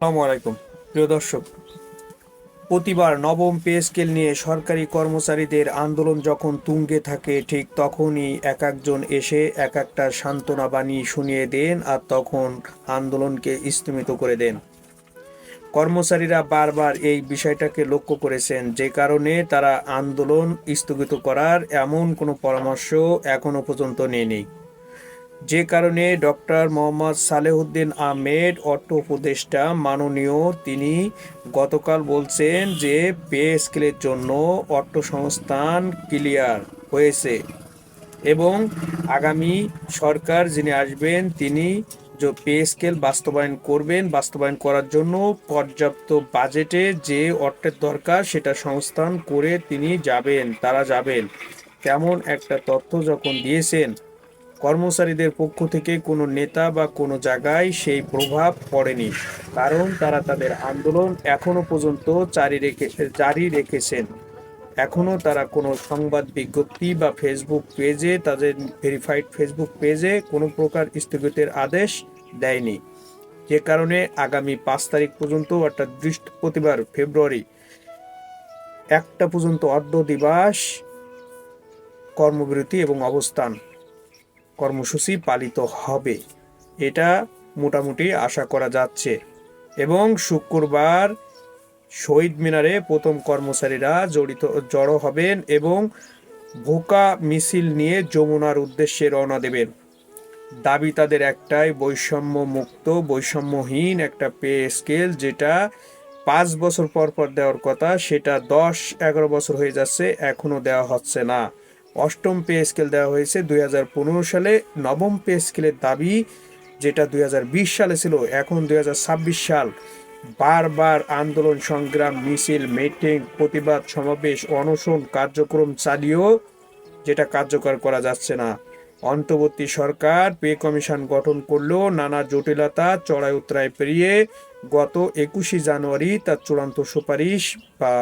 আসসালামু আলাইকুম প্রিয় দর্শক, প্রতিবার নবম পে স্কেল নিয়ে সরকারি কর্মচারীদের আন্দোলন যখন তুঙ্গে থাকে, ঠিক তখনই এক একজন এসে এক একটা সান্ত্বনা বাণী শুনিয়ে দেন আর তখন আন্দোলনকে স্থগিত করে দেন। কর্মচারীরা বারবার এই বিষয়টাকে লক্ষ্য করেছেন, যে কারণে তারা আন্দোলন স্থগিত করার এমন কোনো পরামর্শ এখনো পর্যন্ত নেয়নি। যে কারণে ডক্টর মোহাম্মদ সালেহউদ্দিন আহমেদ অর্থ উপদেষ্টা মাননীয় তিনি গতকাল বলছেন যে পে স্কেলের জন্য অর্থ সংস্থান ক্লিয়ার হয়েছে এবং আগামী সরকার যিনি আসবেন তিনি যে পে স্কেল বাস্তবায়ন করার জন্য পর্যাপ্ত বাজেটে যে অর্থের দরকার সেটা সংস্থান করে তারা যাবেন তেমন একটা তথ্য যখন দিয়েছেন, কর্মচারীদের পক্ষ থেকে কোনো নেতা বা কোনো জায়গায় সেই প্রভাব পড়েনি, কারণ তারা তাদের আন্দোলন এখনো পর্যন্ত জারি রেখেছেন। এখনো তারা কোনো সংবাদ বিজ্ঞপ্তি বা ফেসবুক পেজে, তাদের ভেরিফাইড ফেসবুক পেজে কোনো প্রকার স্থগিতের আদেশ দেয়নি। যে কারণে আগামী 5 তারিখ পর্যন্ত, অর্থাৎ বৃহস্পতিবার ফেব্রুয়ারি 1টা পর্যন্ত অর্ধ দিবস কর্মবিরতি এবং অবস্থান কর্মসূচি পালিত হবে, এটা মোটামুটি আশা করা যাচ্ছে। এবং শুক্রবার শহীদ মিনারে প্রথম কর্মচারীরা জড়ো হবেন এবং ভোকা মিছিল নিয়ে যমুনার উদ্দেশ্যে রওনা দেবেন। দাবি তাদের একটাই, বৈষম্যহীন একটা পে স্কেল, যেটা 5 বছর পর পর দেওয়ার কথা সেটা 10-11 বছর হয়ে যাচ্ছে, এখনো দেওয়া হচ্ছে না। অষ্টম পে স্কেল দেওয়া হয়েছে 2015 সালে। নবম পে স্কেলের দাবি, যেটা 2020 সালে ছিল, এখন 2026 সাল। বারবার আন্দোলন সংগ্রাম, মিছিল, মিটিং, প্রতিবাদ সমাবেশ, অনশন কার্যক্রম চালিয়েও যেটা কার্যকর করা যাচ্ছে না। অন্তর্বর্তী সরকার পে কমিশন গঠন করলেও নানা জটিলতা চড়াই উতরাই পেরিয়ে গত 21 জানুয়ারি তার চূড়ান্ত সুপারিশ বা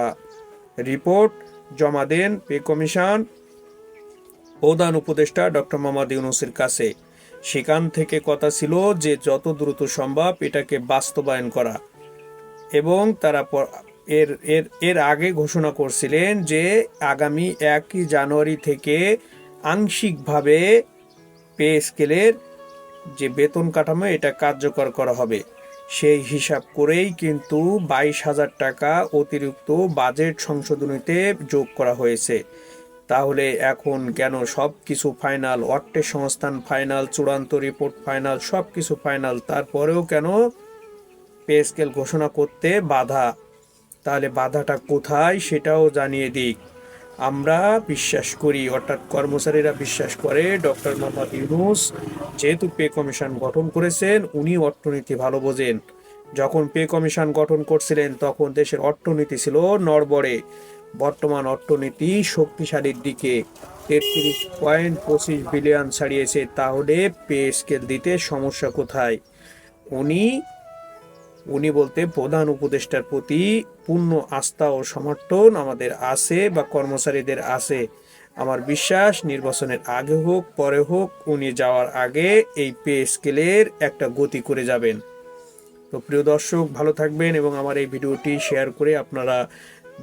রিপোর্ট জমা দেন পে কমিশন প্রধান উপদেষ্টা ডক্টর মোহাম্মদ ইউনূসের কাছে। সেখান থেকে কথা ছিল যে যত দ্রুত সম্ভব এটাকে বাস্তবায়ন করা, এবং তারা এর এর এর আগে ঘোষণা করছিলেন যে আগামী 1 জানুয়ারি থেকে আংশিকভাবে পে স্কেলের যে বেতন কাঠামো এটা কার্যকর করা হবে। সেই হিসাব করেই কিন্তু 22,000 টাকা অতিরিক্ত বাজেট সংশোধনীতে যোগ করা হয়েছে। তাহলে এখন কেন সব কিছু ফাইনাল, অর্থের সংস্থান ফাইনাল, চূড়ান্ত রিপোর্ট ফাইনাল, সব কিছু ফাইনাল, তারপরেও কেন পে স্কেল ঘোষণা করতে বাধা? তাহলে বাধাটা কোথায় সেটাও জানিয়ে দিক। আমরা বিশ্বাস করি, অর্থাৎ কর্মচারীরা বিশ্বাস করে, ডক্টর মোহাম্মদ ইউনূস যেহেতু পে কমিশন গঠন করেছেন, উনি অর্থনীতি ভালো বোঝেন। যখন পে কমিশন গঠন করছিলেন তখন দেশের অর্থনীতি ছিল নড়বড়ে, বর্তমান অর্থনীতি শক্তিশালীর দিকে, 33.25 বিলিয়ন ছাড়িয়েছে। তাহলে পে স্কেল দিতে সমস্যা কোথায়? উনি উনি বলতে প্রধান উপদেষ্টার প্রতি পূর্ণ আস্থা ও সমর্থন আমাদের আছে বা কর্মচারীদের আছে। আমার বিশ্বাস নির্বাচনের আগে হোক পরে হোক, উনি যাওয়ার আগে এই পে স্কেলের একটা গতি করে যাবেন। তো প্রিয় দর্শক, ভালো থাকবেন এবং আমার এই ভিডিওটি শেয়ার করে আপনারা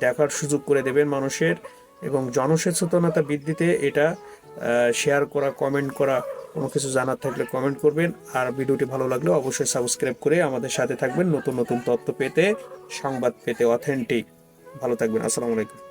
দেখার সুযোগ করে দেবেন মানুষের, এবং জনসচেতনতা বৃদ্ধিতে এটা শেয়ার করা, কমেন্ট করা, কোনো কিছু জানার থাকলে কমেন্ট করবেন। আর ভিডিওটি ভালো লাগলে অবশ্যই সাবস্ক্রাইব করে আমাদের সাথে থাকবেন নতুন নতুন তথ্য পেতে, সংবাদ পেতে, অথেন্টিক। ভালো থাকবেন। আসসালামু আলাইকুম।